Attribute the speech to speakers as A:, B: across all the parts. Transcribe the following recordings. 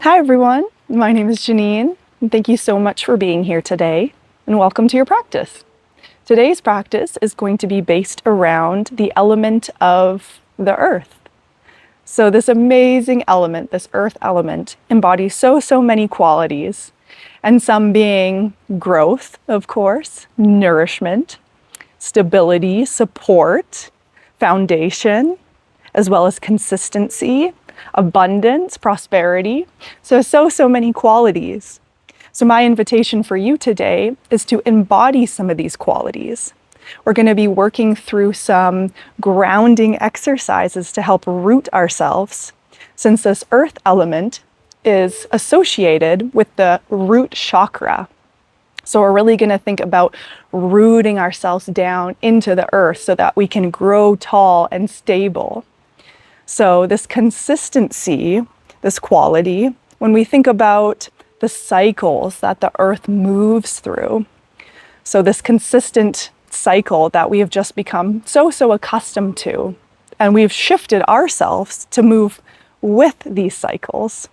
A: Hi everyone, my name is Janine, and thank you so much for being here today, and welcome to your practice. Today's practice is going to be based around the element of the earth. So this amazing element, this earth element, embodies so many qualities, and some being growth, of course, nourishment, stability, support, foundation, as well as consistency, abundance, prosperity. So many qualities. So my invitation for you today is to embody some of these qualities. We're going to be working through some grounding exercises to help root ourselves, since this earth element is associated with the root chakra. So we're really going to think about rooting ourselves down into the earth so that we can grow tall and stable. So this consistency, this quality, when we think about the cycles that the earth moves through, so this consistent cycle that we have just become so accustomed to, and we've shifted ourselves to move with these cycles.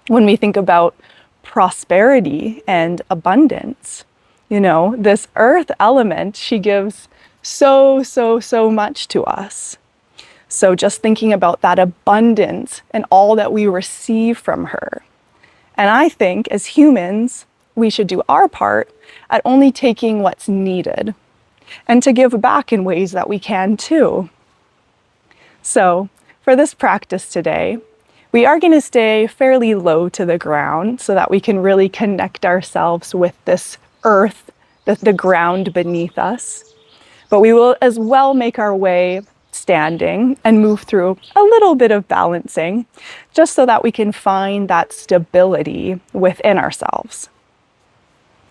A: When we think about prosperity and abundance, this earth element, she gives so much to us. So just thinking about that abundance and all that we receive from her. And I think as humans, we should do our part at only taking what's needed and to give back in ways that we can too. So for this practice today, we are going to stay fairly low to the ground so that we can really connect ourselves with this earth, the ground beneath us. But we will as well make our way standing and move through a little bit of balancing, just so that we can find that stability within ourselves.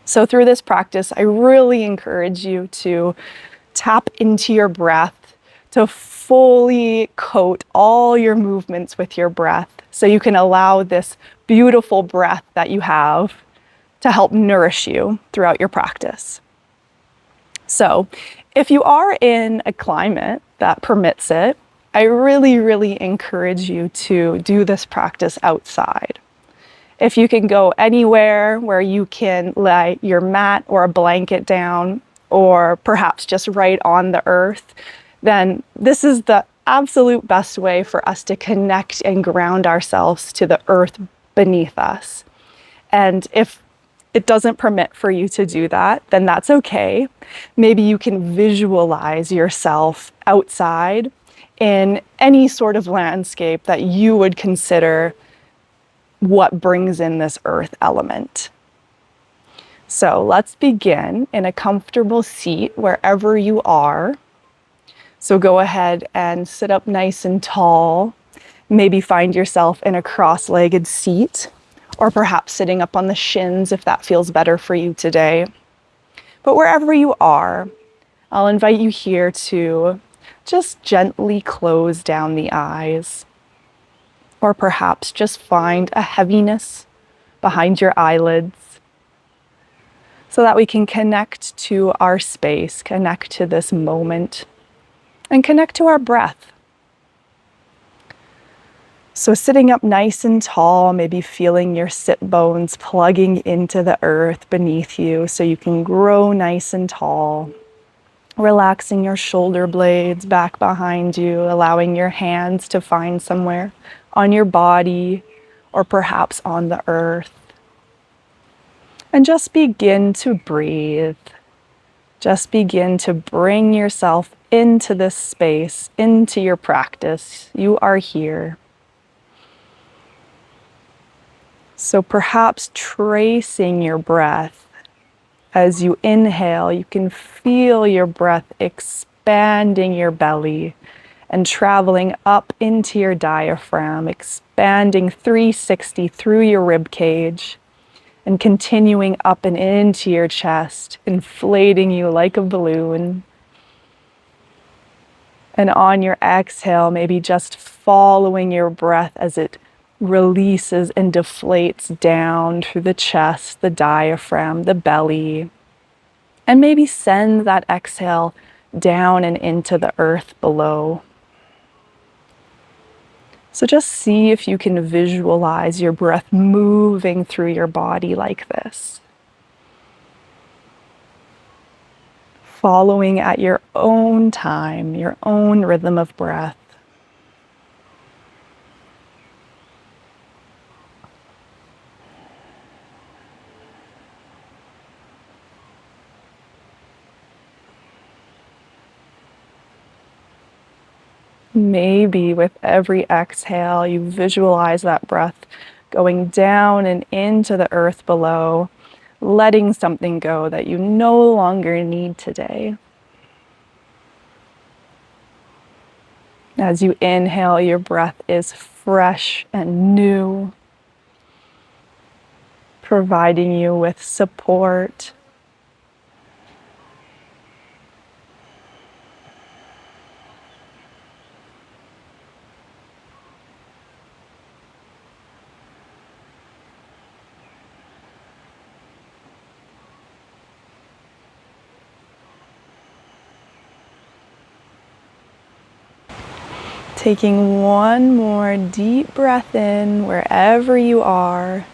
A: So through this practice, I really encourage you to tap into your breath, to fully coat all your movements with your breath, so you can allow this beautiful breath that you have to help nourish you throughout your practice. So if you are in a climate that permits it, I really encourage you to do this practice outside. If you can go anywhere where you can lay your mat or a blanket down, or perhaps just right on the earth, then this is the absolute best way for us to connect and ground ourselves to the earth beneath us. And if it doesn't permit for you to do that, then that's okay. Maybe you can visualize yourself outside in any sort of landscape that you would consider what brings in this earth element. So let's begin in a comfortable seat wherever you are. So go ahead and sit up nice and tall. Maybe find yourself in a cross-legged seat, or perhaps sitting up on the shins if that feels better for you today. But wherever you are, I'll invite you here to just gently close down the eyes, or perhaps just find a heaviness behind your eyelids, so that we can connect to our space, connect to this moment, and connect to our breath. So sitting up nice and tall, maybe feeling your sit bones plugging into the earth beneath you so you can grow nice and tall. Relaxing your shoulder blades back behind you, allowing your hands to find somewhere on your body or perhaps on the earth. And just begin to breathe. Just begin to bring yourself into this space, into your practice. You are here. So perhaps tracing your breath. As you inhale, you can feel your breath expanding your belly and traveling up into your diaphragm, expanding 360 through your rib cage and continuing up and into your chest, inflating you like a balloon. And on your exhale, maybe just following your breath as it releases and deflates down through the chest, the diaphragm, the belly. And maybe send that exhale down and into the earth below. So just see if you can visualize your breath moving through your body like this, following at your own time, your own rhythm of breath. Maybe with every exhale, you visualize that breath going down and into the earth below, letting something go that you no longer need today. As you inhale, your breath is fresh and new, providing you with support. Taking one more deep breath in wherever you are,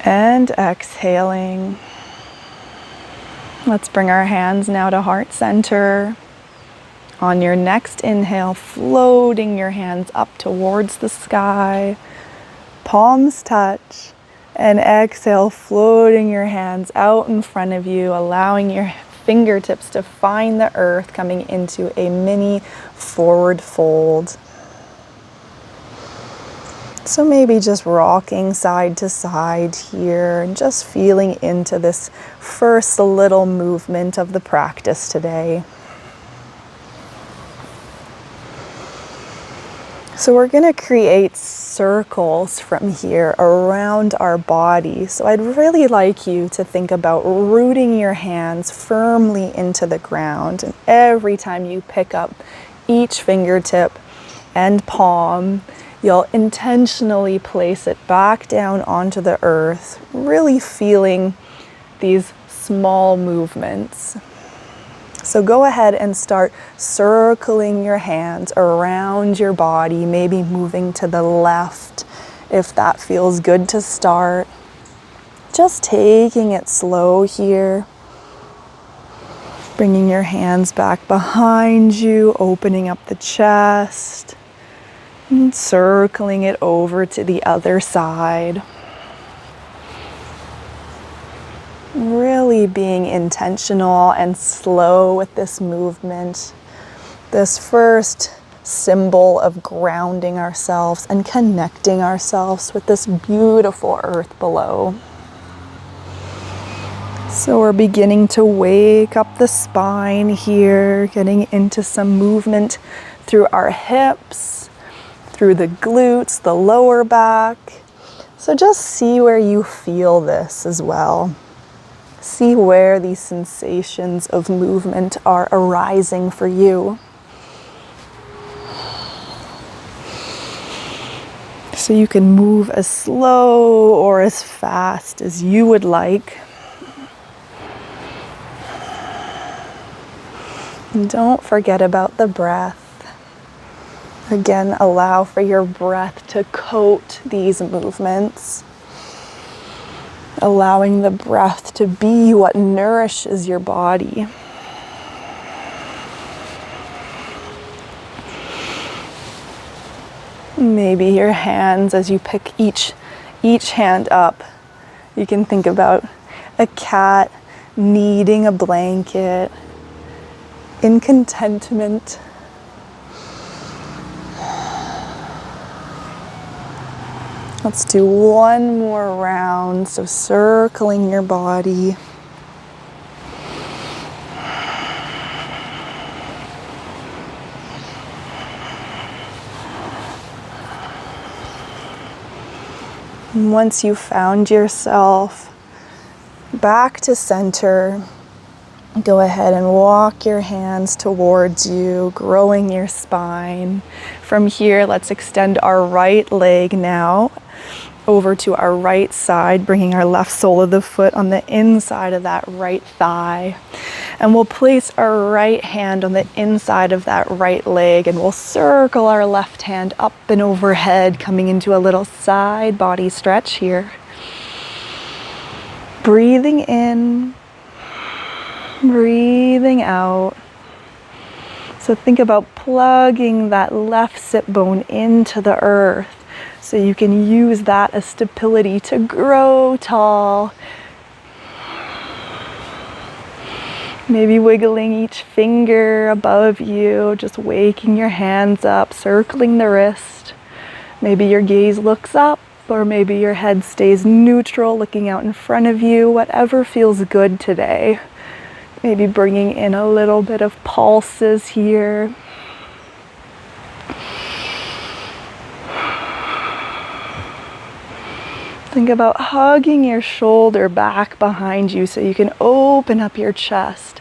A: and exhaling. Let's bring our hands now to heart center. On your next inhale, floating your hands up towards the sky, palms touch, and exhale, floating your hands out in front of you, allowing your fingertips to find the earth, coming into a mini forward fold. So maybe just rocking side to side here and just feeling into this first little movement of the practice today. So we're going to create circles from here around our body. So I'd really like you to think about rooting your hands firmly into the ground. And every time you pick up each fingertip and palm, you'll intentionally place it back down onto the earth, really feeling these small movements. So go ahead and start circling your hands around your body, maybe moving to the left if that feels good to start. Just taking it slow here. Bringing your hands back behind you, opening up the chest, and circling it over to the other side. Really being intentional and slow with this movement, this first symbol of grounding ourselves and connecting ourselves with this beautiful earth below. So we're beginning to wake up the spine here, getting into some movement through our hips, through the glutes, the lower back. So just see where you feel this as well. See where these sensations of movement are arising for you. So you can move as slow or as fast as you would like. And don't forget about the breath. Again, allow for your breath to coat these movements. Allowing the breath to be what nourishes your body. Maybe your hands, as you pick each hand up, you can think about a cat needing a blanket in contentment. Let's do one more round, so circling your body. And once you've found yourself back to center, go ahead and walk your hands towards you, growing your spine. From here, let's extend our right leg now over to our right side, bringing our left sole of the foot on the inside of that right thigh. And we'll place our right hand on the inside of that right leg, and we'll circle our left hand up and overhead, coming into a little side body stretch here. Breathing in, breathing out. So think about plugging that left sit bone into the earth so you can use that as stability to grow tall. Maybe wiggling each finger above you, just waking your hands up, circling the wrist. Maybe your gaze looks up, or maybe your head stays neutral, looking out in front of you, whatever feels good today. Maybe bringing in a little bit of pulses here. Think about hugging your shoulder back behind you so you can open up your chest.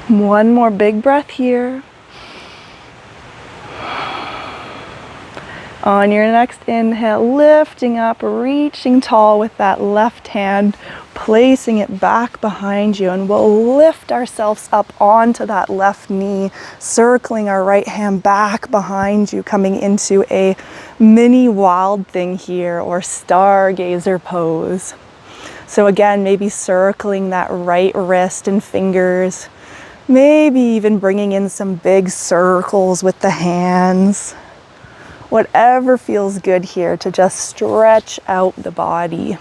A: One more big breath here. On your next inhale, lifting up, reaching tall with that left hand, placing it back behind you, and we'll lift ourselves up onto that left knee, circling our right hand back behind you, coming into a mini wild thing here, or stargazer pose. So again, maybe circling that right wrist and fingers, maybe even bringing in some big circles with the hands. Whatever feels good here to just stretch out the body.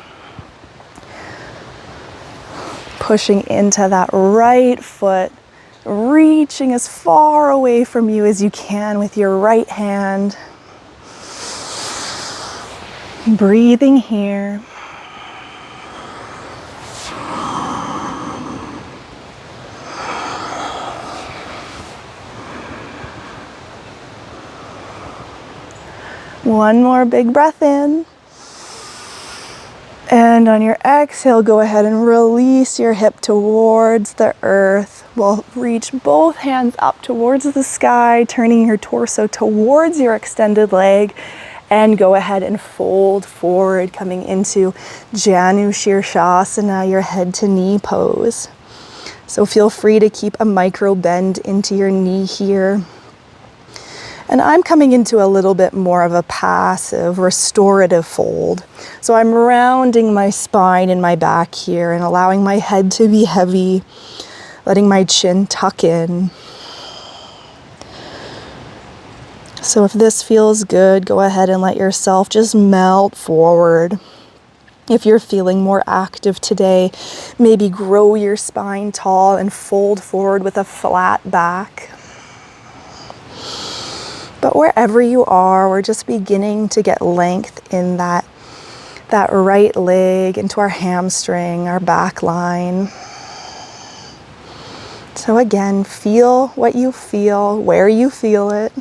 A: Pushing into that right foot, reaching as far away from you as you can with your right hand. Breathing here. One more big breath in. And on your exhale, go ahead and release your hip towards the earth. We'll reach both hands up towards the sky, turning your torso towards your extended leg, and go ahead and fold forward, coming into Janu Shirshasana, your head to knee pose. So feel free to keep a micro bend into your knee here. And I'm coming into a little bit more of a passive, restorative fold. So I'm rounding my spine and my back here and allowing my head to be heavy, letting my chin tuck in. So if this feels good, go ahead and let yourself just melt forward. If you're feeling more active today, maybe grow your spine tall and fold forward with a flat back. But wherever you are, we're just beginning to get length in that right leg, into our hamstring, our back line. So again, feel what you feel, where you feel it.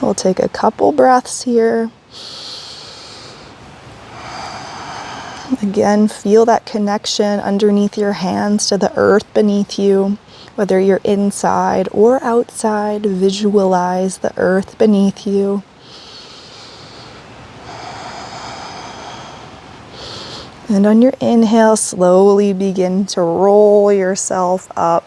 A: We'll take a couple breaths here. Again, feel that connection underneath your hands to the earth beneath you. Whether you're inside or outside, visualize the earth beneath you. And on your inhale, slowly begin to roll yourself up.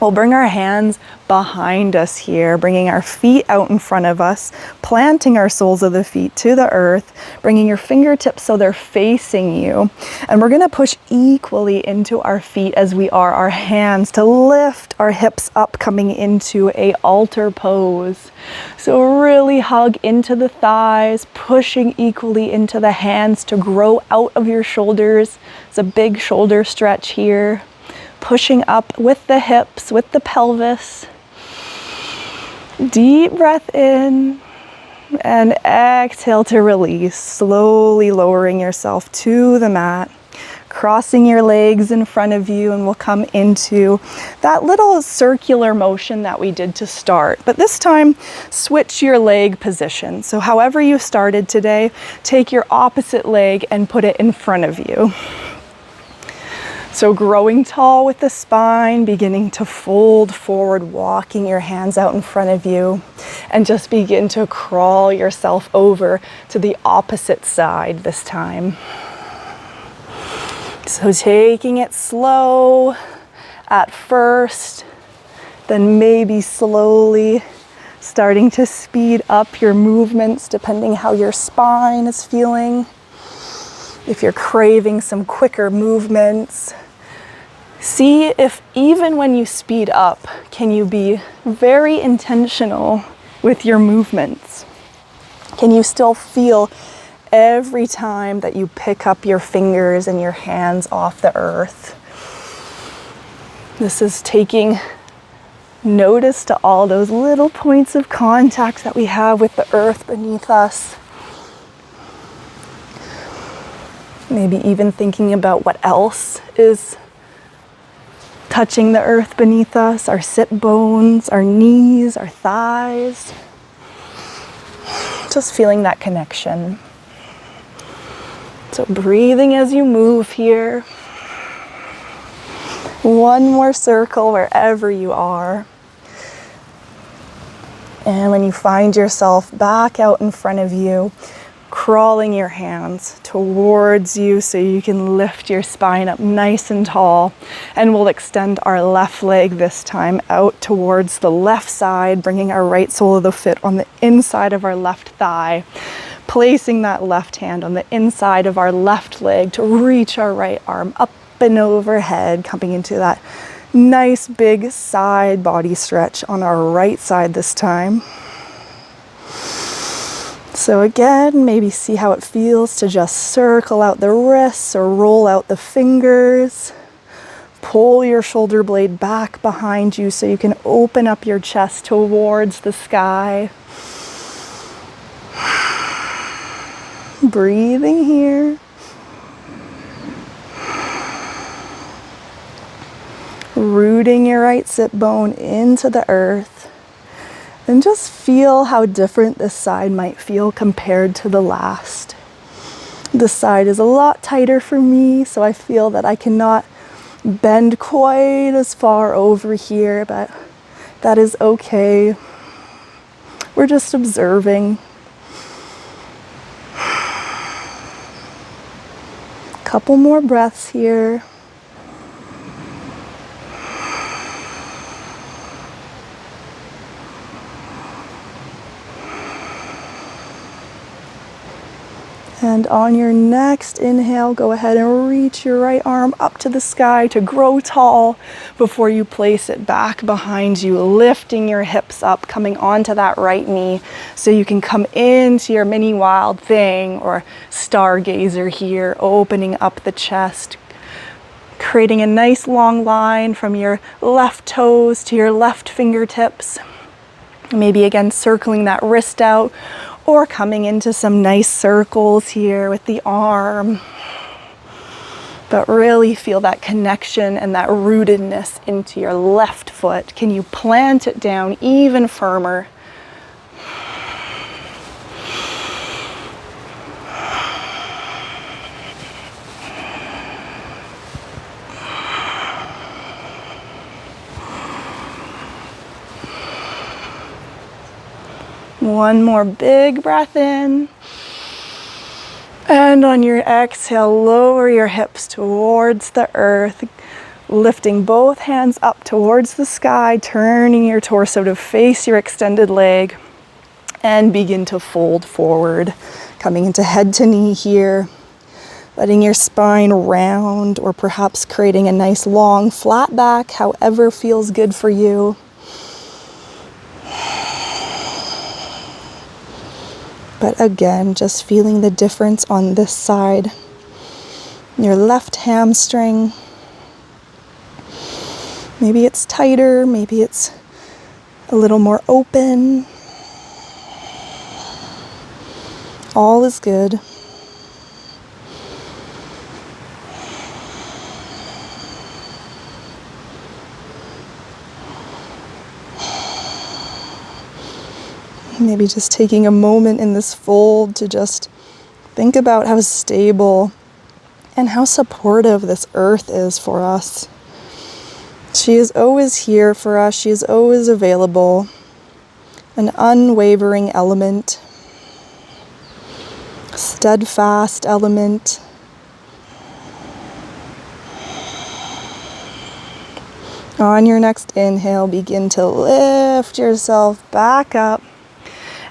A: We'll bring our hands behind us here, bringing our feet out in front of us, planting our soles of the feet to the earth, bringing your fingertips so they're facing you. And we're going to push equally into our feet as we are our hands to lift our hips up, coming into a altar pose. So really hug into the thighs, pushing equally into the hands to grow out of your shoulders. It's a big shoulder stretch here. Pushing up with the hips, with the pelvis. Deep breath in and exhale to release, slowly lowering yourself to the mat, crossing your legs in front of you, and we'll come into that little circular motion that we did to start. But this time, switch your leg position. So however you started today, take your opposite leg and put it in front of you. So growing tall with the spine, beginning to fold forward, walking your hands out in front of you, and just begin to crawl yourself over to the opposite side this time. So taking it slow at first, then maybe slowly starting to speed up your movements depending how your spine is feeling. If you're craving some quicker movements, see if even when you speed up, can you be very intentional with your movements? Can you still feel every time that you pick up your fingers and your hands off the earth? This is taking notice to all those little points of contact that we have with the earth beneath us. Maybe even thinking about what else is touching the earth beneath us, our sit bones, our knees, our thighs. Just feeling that connection. So breathing as you move here. One more circle wherever you are. And when you find yourself back out in front of you, crawling your hands towards you so you can lift your spine up nice and tall. And we'll extend our left leg this time out towards the left side, bringing our right sole of the foot on the inside of our left thigh, placing that left hand on the inside of our left leg to reach our right arm up and overhead, coming into that nice big side body stretch on our right side this time. So again, maybe see how it feels to just circle out the wrists or roll out the fingers. Pull your shoulder blade back behind you so you can open up your chest towards the sky. Breathing here. Rooting your right sit bone into the earth. And just feel how different this side might feel compared to the last. This side is a lot tighter for me, so I feel that I cannot bend quite as far over here, but that is okay. We're just observing. Couple more breaths here. And on your next inhale, go ahead and reach your right arm up to the sky to grow tall before you place it back behind you, lifting your hips up, coming onto that right knee so you can come into your mini wild thing or stargazer here, opening up the chest, creating a nice long line from your left toes to your left fingertips. Maybe again circling that wrist out, or coming into some nice circles here with the arm. But really feel that connection and that rootedness into your left foot. Can you plant it down even firmer? One more big breath in. And on your exhale, lower your hips towards the earth, lifting both hands up towards the sky, turning your torso to face your extended leg, and begin to fold forward, coming into head to knee here, letting your spine round, or perhaps creating a nice long flat back, however feels good for you. But again, just feeling the difference on this side. Your left hamstring. Maybe it's tighter, maybe it's a little more open. All is good. Maybe just taking a moment in this fold to just think about how stable and how supportive this earth is for us. She is always here for us. She is always available. An unwavering element, steadfast element. On your next inhale, begin to lift yourself back up,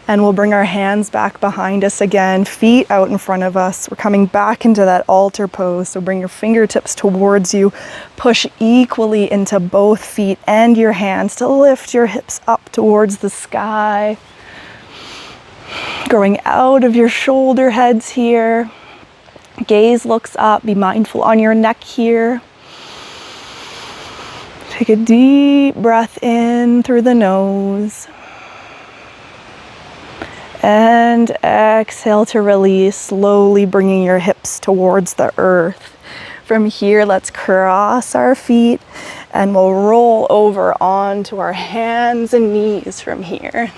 A: and we'll bring our hands back behind us again, feet out in front of us. We're coming back into that altar pose, so bring your fingertips towards you. Push equally into both feet and your hands to lift your hips up towards the sky. Growing out of your shoulder heads here. Gaze looks up, be mindful on your neck here. Take a deep breath in through the nose. And exhale to release, slowly bringing your hips towards the earth. From here, let's cross our feet and we'll roll over onto our hands and knees from here.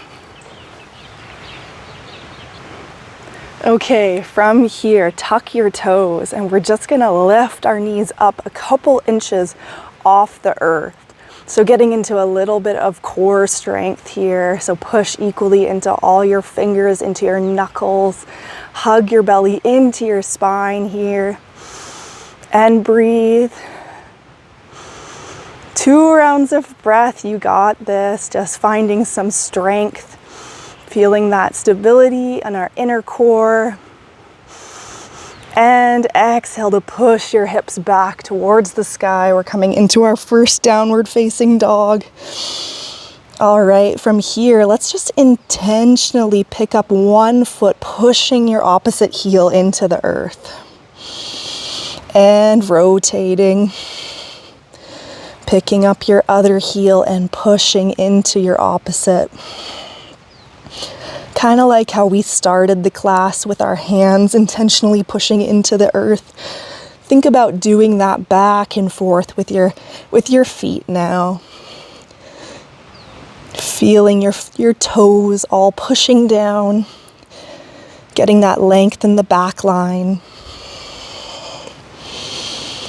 A: Okay, from here, tuck your toes, and we're just gonna lift our knees up a couple inches off the earth. So getting into a little bit of core strength here. So push equally into all your fingers, into your knuckles. Hug your belly into your spine here. And breathe. 2 rounds of breath, you got this. Just finding some strength. Feeling that stability in our inner core. And exhale to push your hips back towards the sky. We're coming into our first downward facing dog. All right, from here, let's just intentionally pick up one foot, pushing your opposite heel into the earth. And rotating. Picking up your other heel and pushing into your opposite. Kind of like how we started the class with our hands intentionally pushing into the earth. Think about doing that back and forth with your feet now. Feeling your toes all pushing down. Getting that length in the back line.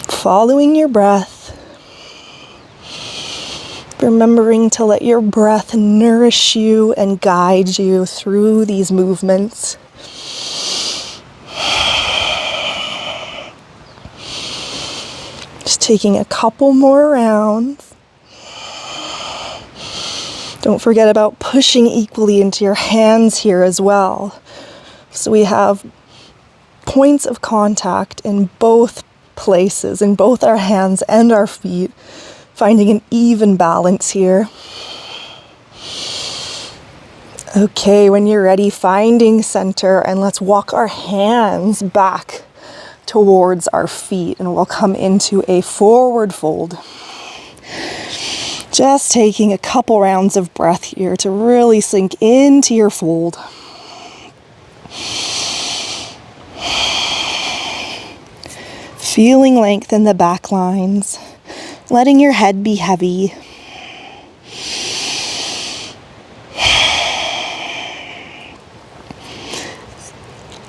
A: Following your breath. Remembering to let your breath nourish you and guide you through these movements. Just taking a couple more rounds. Don't forget about pushing equally into your hands here as well. So we have points of contact in both places, in both our hands and our feet. Finding an even balance here. Okay, when you're ready, finding center, and let's walk our hands back towards our feet, and we'll come into a forward fold. Just taking a couple rounds of breath here to really sink into your fold. Feeling length in the back lines. Letting your head be heavy.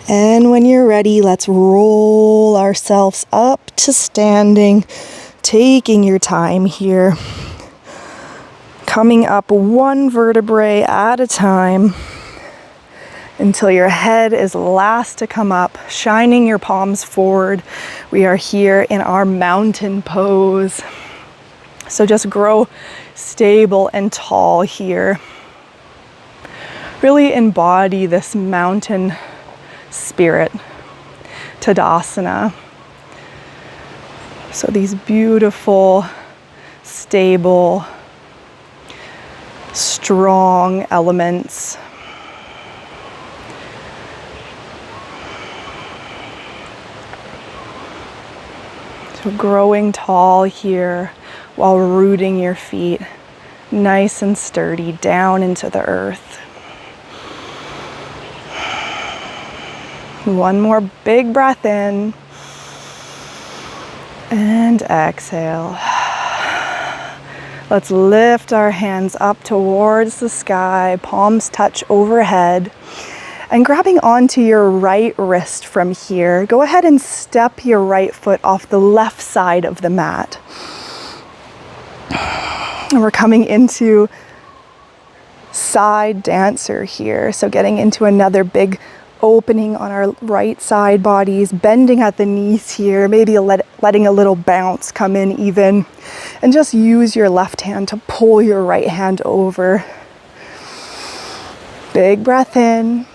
A: And when you're ready, let's roll ourselves up to standing, taking your time here. Coming up one vertebrae at a time until your head is last to come up, shining your palms forward. We are here in our mountain pose. So just grow stable and tall here. Really embody this mountain spirit, Tadasana. So these beautiful, stable, strong elements. So growing tall here while rooting your feet nice and sturdy down into the earth. One more big breath in and exhale. Let's lift our hands up towards the sky, palms touch overhead, And grabbing onto your right wrist from here, go ahead and step your right foot off the left side of the mat. And we're coming into side dancer here. So getting into another big opening on our right side bodies, bending at the knees here, maybe letting a little bounce come in even. And just use your left hand to pull your right hand over. Big breath in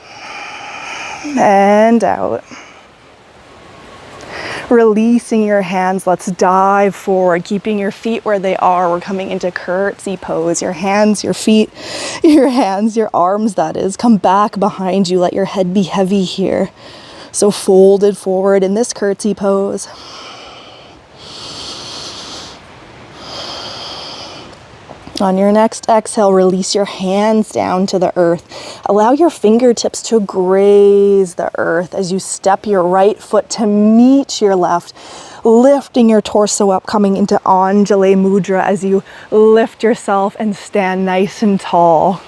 A: and out. Releasing your hands, let's dive forward, keeping your feet where they are. We're coming into curtsy pose. Your hands, your feet, your hands, your arms, that is, come back behind you. Let your head be heavy here. So folded forward in this curtsy pose. On your next exhale, release your hands down to the earth. Allow your fingertips to graze the earth as you step your right foot to meet your left, lifting your torso up, coming into Anjali Mudra as you lift yourself and stand nice and tall.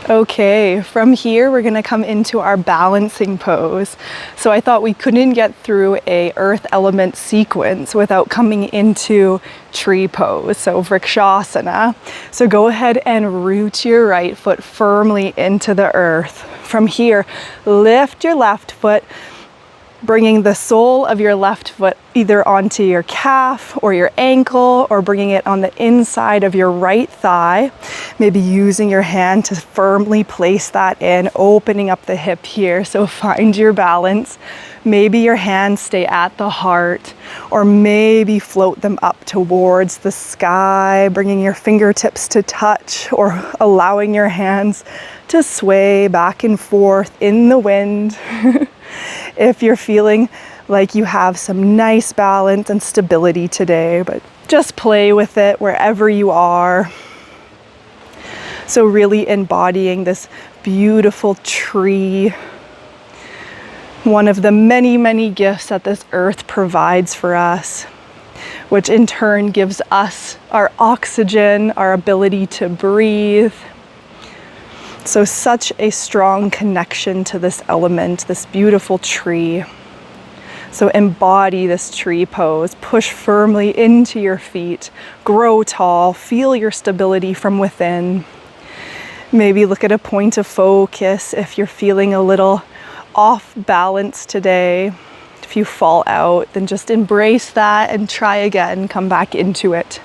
A: Okay, from here we're gonna come into our balancing pose. So I thought we couldn't get through a earth element sequence without coming into tree pose, so Vrikshasana. So go ahead and root your right foot firmly into the earth. From here, lift your left foot, bringing the sole of your left foot either onto your calf or your ankle, or bringing it on the inside of your right thigh. Maybe using your hand to firmly place that in, opening up the hip here. So find your balance. Maybe your hands stay at the heart, or maybe float them up towards the sky, bringing your fingertips to touch, or allowing your hands to sway back and forth in the wind. If you're feeling like you have some nice balance and stability today, but just play with it wherever you are. So really embodying this beautiful tree, one of the many, many gifts that this earth provides for us, which in turn gives us our oxygen, our ability to breathe. So such a strong connection to this element, this beautiful tree. So embody this tree pose, push firmly into your feet, grow tall, feel your stability from within. Maybe look at a point of focus if you're feeling a little off balance today. If you fall out, then just embrace that and try again, come back into it.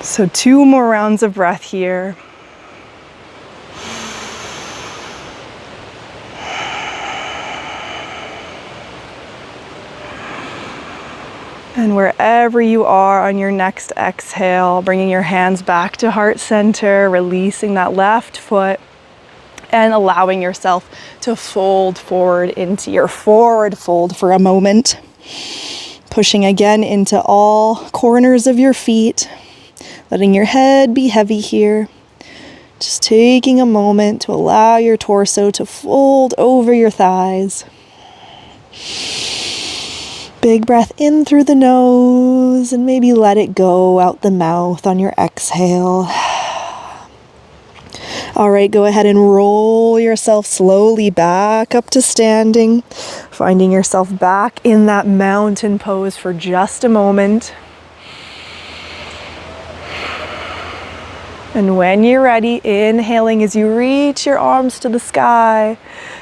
A: So 2 more rounds of breath here. And wherever you are on your next exhale, bringing your hands back to heart center, releasing that left foot, and allowing yourself to fold forward into your forward fold for a moment. Pushing again into all corners of your feet, letting your head be heavy here. Just taking a moment to allow your torso to fold over your thighs. Big breath in through the nose and maybe let it go out the mouth on your exhale. All right, go ahead and roll yourself slowly back up to standing, finding yourself back in that mountain pose for just a moment. And when you're ready, inhaling as you reach your arms to the sky,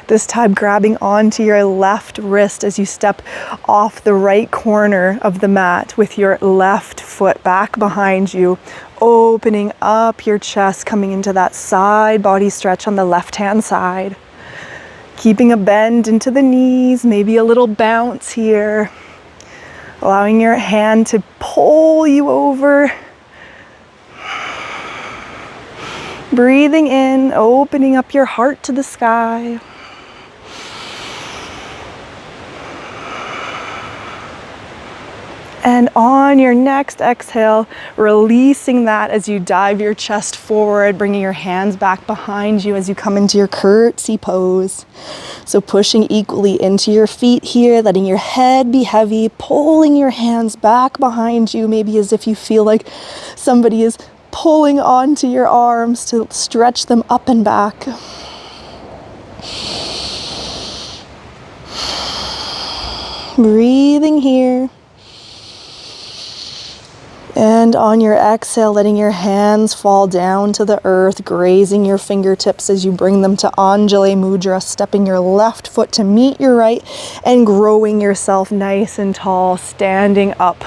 A: this time grabbing onto your left wrist as you step off the right corner of the mat with your left foot back behind you, opening up your chest, coming into that side body stretch on the left-hand side. Keeping a bend into the knees, maybe a little bounce here. Allowing your hand to pull you over. Breathing in, opening up your heart to the sky. And on your next exhale, releasing that as you dive your chest forward, bringing your hands back behind you as you come into your curtsy pose. So pushing equally into your feet here, letting your head be heavy, pulling your hands back behind you, maybe as if you feel like somebody is pulling onto your arms to stretch them up and back. Breathing here. And on your exhale, letting your hands fall down to the earth, grazing your fingertips as you bring them to Anjali Mudra, stepping your left foot to meet your right and growing yourself nice and tall, standing up.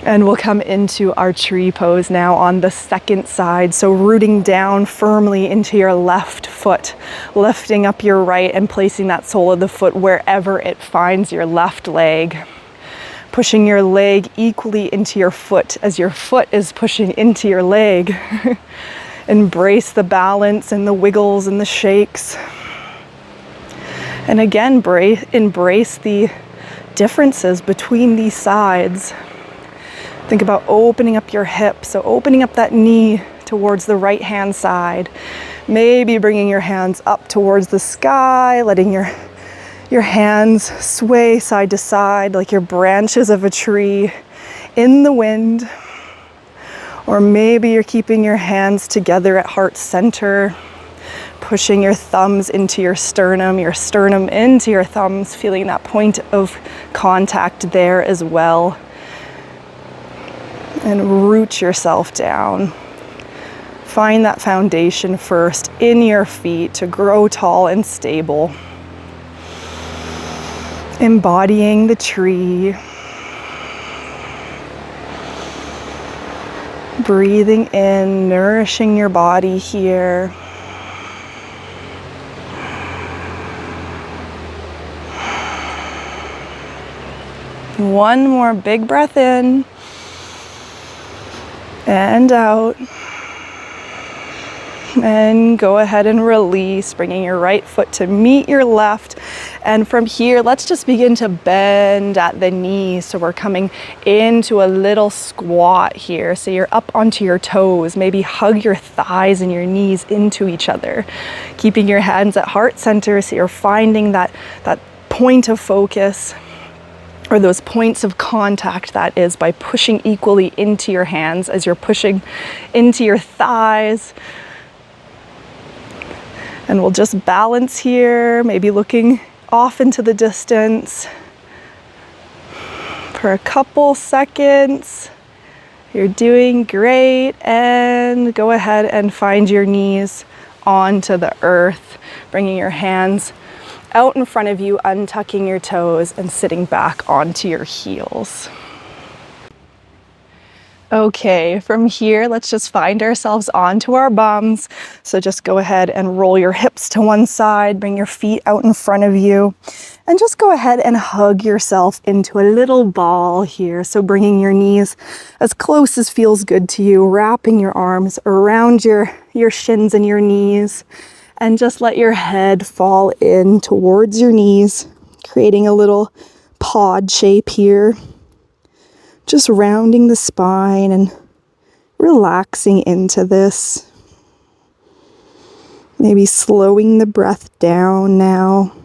A: And we'll come into our tree pose now on the second side. So rooting down firmly into your left foot, lifting up your right and placing that sole of the foot wherever it finds your left leg. Pushing your leg equally into your foot as your foot is pushing into your leg. Embrace the balance and the wiggles and the shakes. And again, embrace the differences between these sides. Think about opening up your hips, so opening up that knee towards the right hand side. Maybe bringing your hands up towards the sky, letting your hands sway side to side like you're branches of a tree in the wind. Or maybe you're keeping your hands together at heart center, pushing your thumbs into your sternum into your thumbs, feeling that point of contact there as well. And root yourself down. Find that foundation first in your feet to grow tall and stable. Embodying the tree. Breathing in, nourishing your body here. One more big breath in and out. And go ahead and release, bringing your right foot to meet your left. And from here, let's just begin to bend at the knees. So we're coming into a little squat here. So you're up onto your toes. Maybe hug your thighs and your knees into each other. Keeping your hands at heart center so you're finding that point of focus, or those points of contact, that is, by pushing equally into your hands as you're pushing into your thighs. And we'll just balance here, maybe looking off into the distance for a couple seconds. You're doing great. And go ahead and find your knees onto the earth, bringing your hands out in front of you, untucking your toes and sitting back onto your heels. Okay, from here, let's just find ourselves onto our bums. So just go ahead and roll your hips to one side, bring your feet out in front of you, and just go ahead and hug yourself into a little ball here. So bringing your knees as close as feels good to you, wrapping your arms around your shins and your knees, and just let your head fall in towards your knees, creating a little pod shape here. Just rounding the spine and relaxing into this. Maybe slowing the breath down now.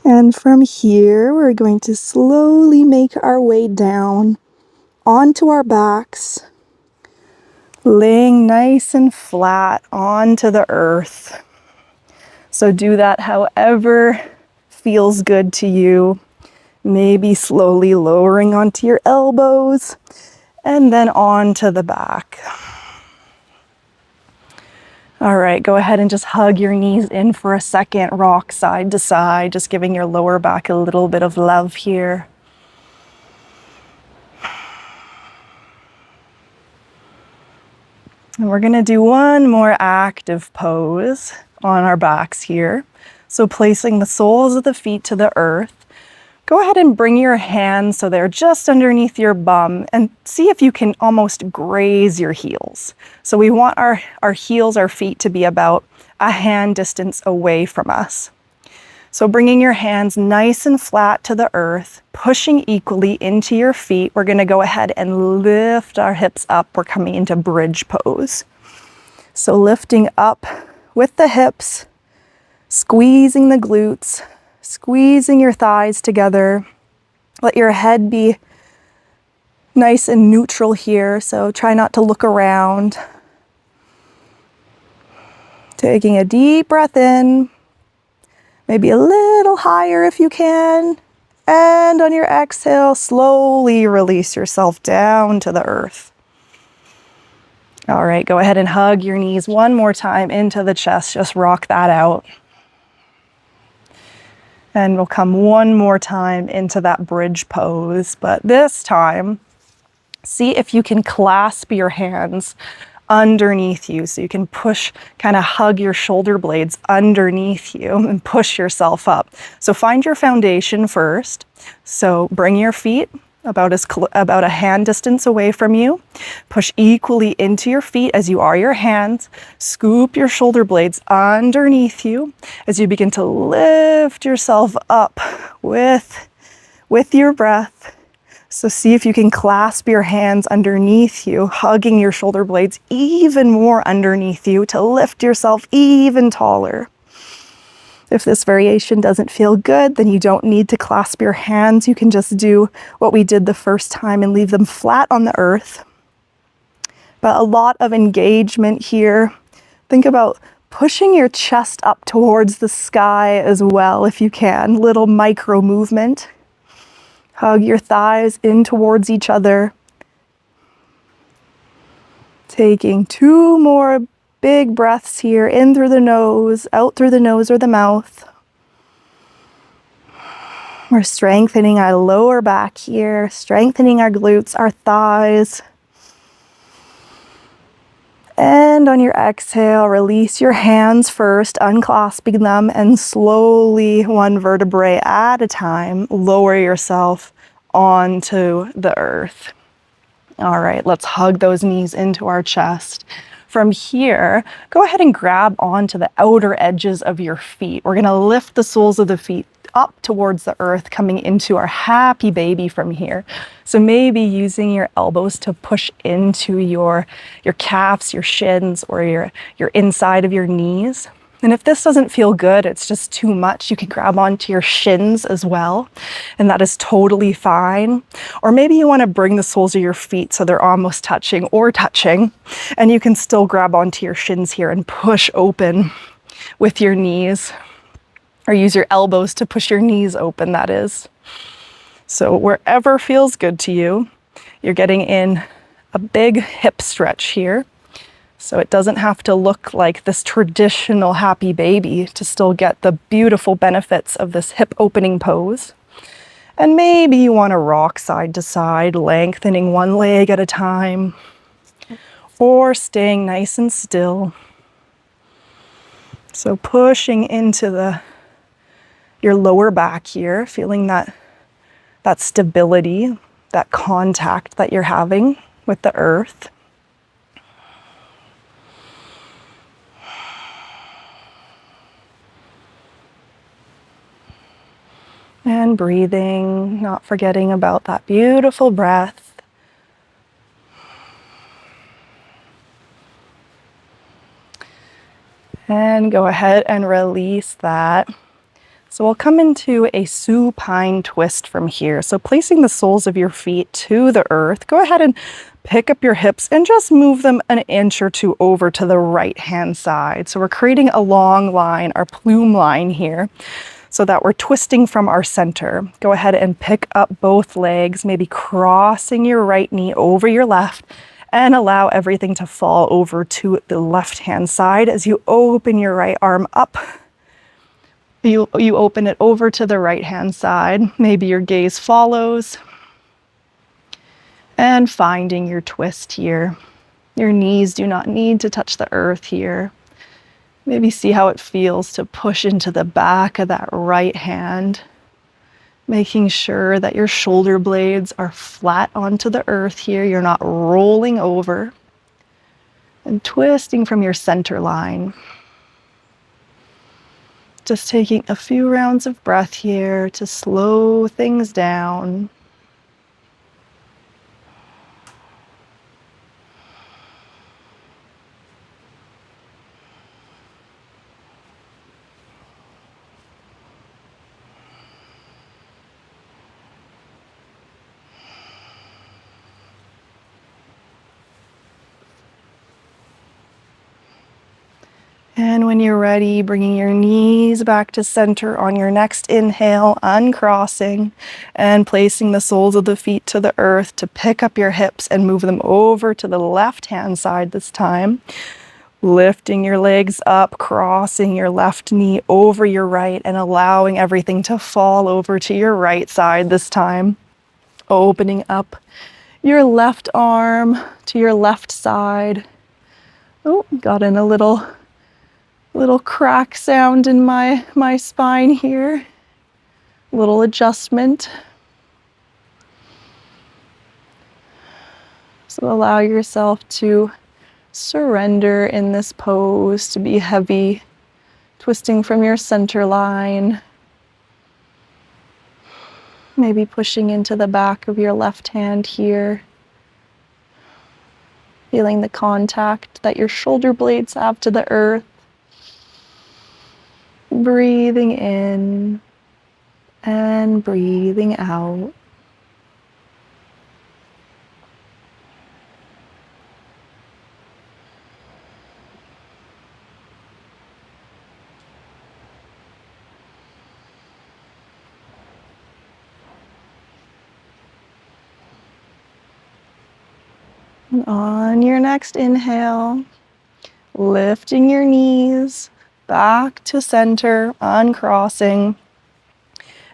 A: And from here, we're going to slowly make our way down onto our backs, laying nice and flat onto the earth. So do that however feels good to you. Maybe slowly lowering onto your elbows and then onto the back. All right, go ahead and just hug your knees in for a second, rock side to side, just giving your lower back a little bit of love here. And we're gonna do one more active pose on our backs here. So placing the soles of the feet to the earth. Go ahead and bring your hands so they're just underneath your bum and see if you can almost graze your heels. So we want our heels, our feet, to be about a hand distance away from us. So bringing your hands nice and flat to the earth, pushing equally into your feet. We're going to go ahead and lift our hips up. We're coming into bridge pose. So lifting up with the hips, squeezing the glutes, Squeezing your thighs together. Let your head be nice and neutral here, so try not to look around. Taking a deep breath in, maybe a little higher if you can. And on your exhale, slowly release yourself down to the earth. All right, go ahead and hug your knees one more time into the chest. Just rock that out. And we'll come one more time into that bridge pose. But this time, see if you can clasp your hands underneath you. So you can push, kind of hug your shoulder blades underneath you and push yourself up. So find your foundation first. So bring your feet about a hand distance away from you. Push equally into your feet as you are your hands. Scoop your shoulder blades underneath you as you begin to lift yourself up with your breath. So see if you can clasp your hands underneath you, hugging your shoulder blades even more underneath you to lift yourself even taller. If this variation doesn't feel good, then you don't need to clasp your hands. You can just do what we did the first time and leave them flat on the earth. But a lot of engagement here. Think about pushing your chest up towards the sky as well if you can. Little micro movement. Hug your thighs in towards each other. Taking 2 more big breaths here, in through the nose, out through the nose or the mouth. We're strengthening our lower back here, strengthening our glutes, our thighs. And on your exhale, release your hands first, unclasping them, and slowly, one vertebrae at a time, lower yourself onto the earth. All right, let's hug those knees into our chest. From here, go ahead and grab onto the outer edges of your feet. We're gonna lift the soles of the feet up towards the earth, coming into our happy baby from here. So maybe using your elbows to push into your calves, your shins, or your inside of your knees. And if this doesn't feel good, it's just too much, you can grab onto your shins as well, and that is totally fine. Or maybe you want to bring the soles of your feet so they're almost touching or touching, and you can still grab onto your shins here and push open with your knees, or use your elbows to push your knees open, that is. So wherever feels good to you, you're getting in a big hip stretch here. So it doesn't have to look like this traditional happy baby to still get the beautiful benefits of this hip opening pose. And maybe you want to rock side to side, lengthening one leg at a time, or staying nice and still. So pushing into your lower back here, feeling that stability, that contact that you're having with the earth. And breathing, not forgetting about that beautiful breath. And go ahead and release that. So we'll come into a supine twist from here. So placing the soles of your feet to the earth, go ahead and pick up your hips and just move them an inch or two over to the right-hand side. So we're creating a long line, our plume line here, so that we're twisting from our center. Go ahead and pick up both legs, maybe crossing your right knee over your left, and allow everything to fall over to the left-hand side as you open your right arm up. You open it over to the right-hand side. Maybe your gaze follows. And finding your twist here. Your knees do not need to touch the earth here. Maybe see how it feels to push into the back of that right hand, making sure that your shoulder blades are flat onto the earth here. You're not rolling over, and twisting from your center line. Just taking a few rounds of breath here to slow things down. And when you're ready, bringing your knees back to center on your next inhale, uncrossing and placing the soles of the feet to the earth to pick up your hips and move them over to the left-hand side this time. Lifting your legs up, crossing your left knee over your right and allowing everything to fall over to your right side this time. Opening up your left arm to your left side. Oh, got in a little crack sound in my spine here. Little adjustment. So allow yourself to surrender in this pose, to be heavy, twisting from your center line. Maybe pushing into the back of your left hand here. Feeling the contact that your shoulder blades have to the earth. Breathing in and breathing out. And on your next inhale, lifting your knees back to center, uncrossing.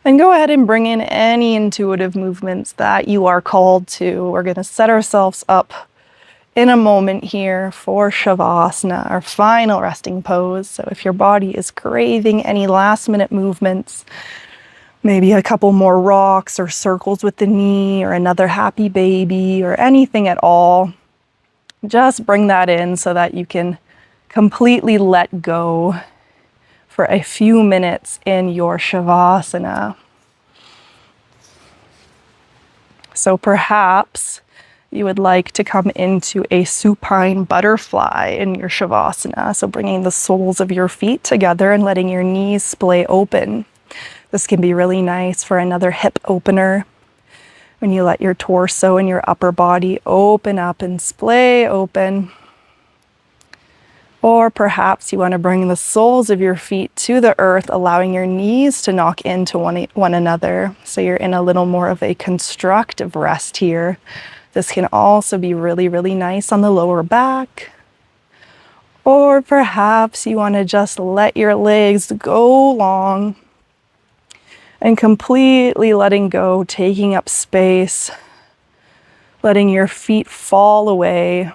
A: And go ahead and bring in any intuitive movements that you are called to. We're going to set ourselves up in a moment here for Shavasana, our final resting pose. So if your body is craving any last minute movements, maybe a couple more rocks or circles with the knee or another happy baby or anything at all, just bring that in so that you can completely let go for a few minutes in your Shavasana. So perhaps you would like to come into a supine butterfly in your Shavasana. So bringing the soles of your feet together and letting your knees splay open. This can be really nice for another hip opener. When you let your torso and your upper body open up and splay open. Or perhaps you want to bring the soles of your feet to the earth, allowing your knees to knock into one another. So you're in a little more of a constructive rest here. This can also be really, really nice on the lower back. Or perhaps you want to just let your legs go long and completely letting go, taking up space, letting your feet fall away.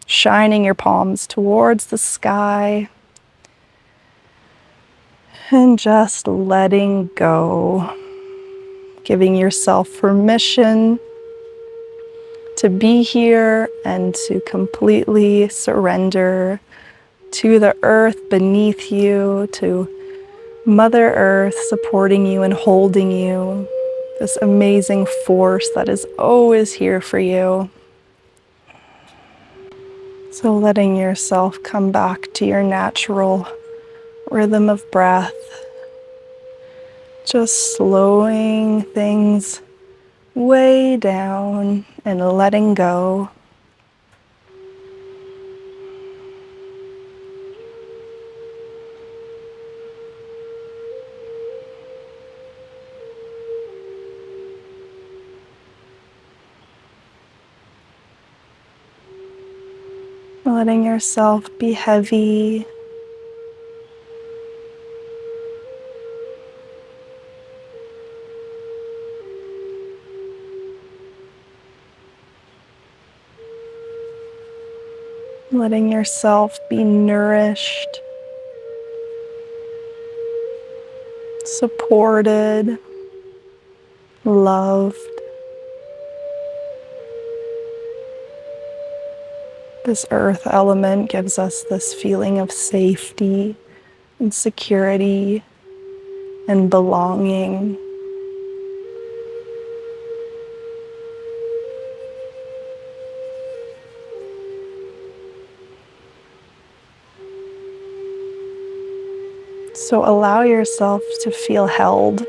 A: Shining your palms towards the sky and just letting go, giving yourself permission to be here and to completely surrender to the earth beneath you, to Mother Earth supporting you and holding you, this amazing force that is always here for you. So letting yourself come back to your natural rhythm of breath, just slowing things way down and letting go. Letting yourself be heavy. Letting yourself be nourished, supported, loved. This earth element gives us this feeling of safety and security and belonging. So allow yourself to feel held.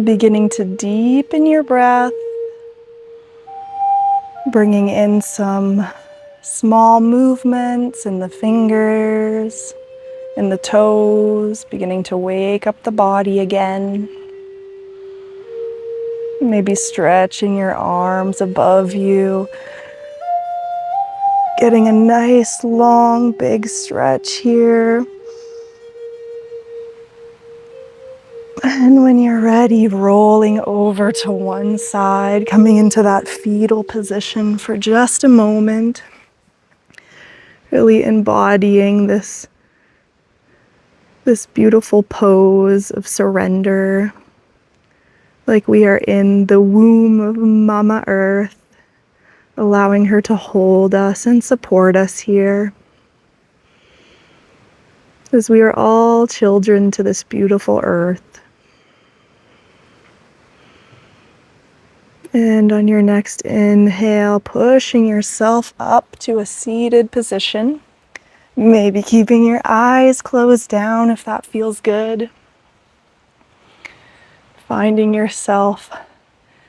A: Beginning to deepen your breath, bringing in some small movements in the fingers, in the toes, beginning to wake up the body again. Maybe stretching your arms above you, getting a nice long big stretch here. And when you're ready, rolling over to one side, coming into that fetal position for just a moment. Really embodying this beautiful pose of surrender. Like we are in the womb of Mama Earth, allowing her to hold us and support us here. As we are all children to this beautiful earth. And on your next inhale, pushing yourself up to a seated position. Maybe keeping your eyes closed down if that feels good. Finding yourself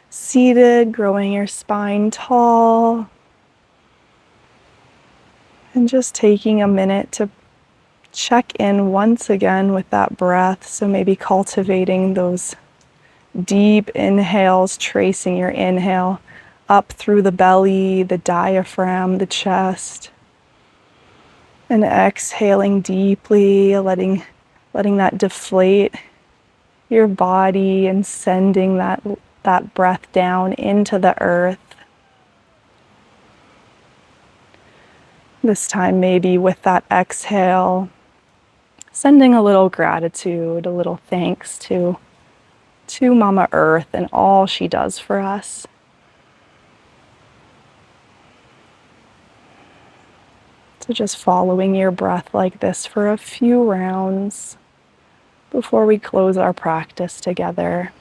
A: seated, growing your spine tall. And just taking a minute to check in once again with that breath. So maybe cultivating those deep inhales, tracing your inhale up through the belly, the diaphragm, the chest. And exhaling deeply, letting that deflate your body and sending that breath down into the earth. This time maybe with that exhale, sending a little gratitude, a little thanks to Mama Earth and all she does for us. So just following your breath like this for a few rounds before we close our practice together.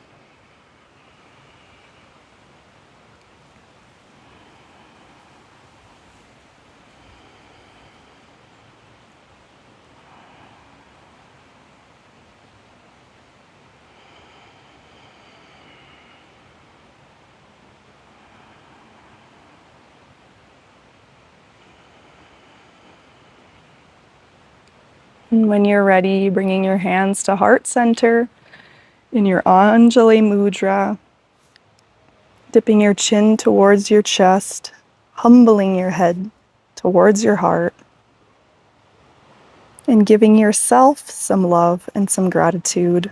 A: And when you're ready, bringing your hands to heart center in your Anjali Mudra, dipping your chin towards your chest, humbling your head towards your heart, and giving yourself some love and some gratitude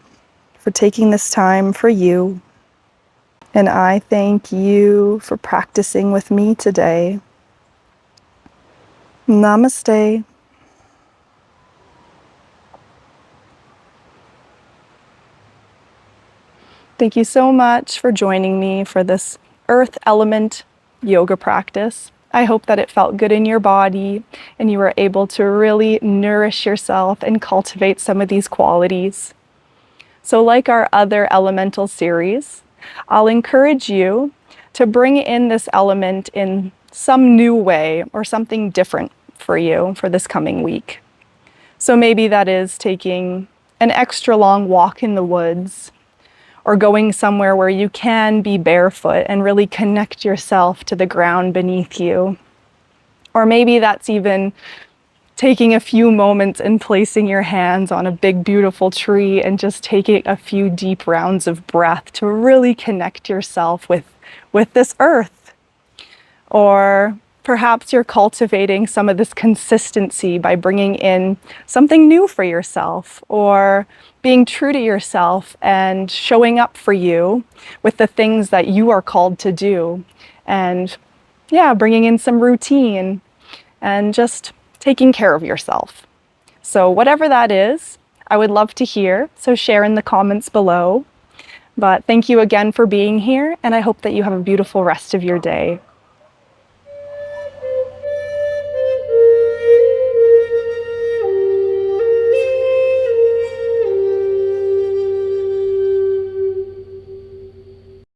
A: for taking this time for you. And I thank you for practicing with me today. Namaste. Thank you so much for joining me for this earth element yoga practice. I hope that it felt good in your body and you were able to really nourish yourself and cultivate some of these qualities. So like our other elemental series, I'll encourage you to bring in this element in some new way or something different for you for this coming week. So maybe that is taking an extra long walk in the woods, or going somewhere where you can be barefoot and really connect yourself to the ground beneath you. Or maybe that's even taking a few moments and placing your hands on a big, beautiful tree and just taking a few deep rounds of breath to really connect yourself with this earth. Or perhaps you're cultivating some of this consistency by bringing in something new for yourself, or being true to yourself and showing up for you with the things that you are called to do. And yeah, bringing in some routine and just taking care of yourself. So whatever that is, I would love to hear. So share in the comments below. But thank you again for being here, and I hope that you have a beautiful rest of your day.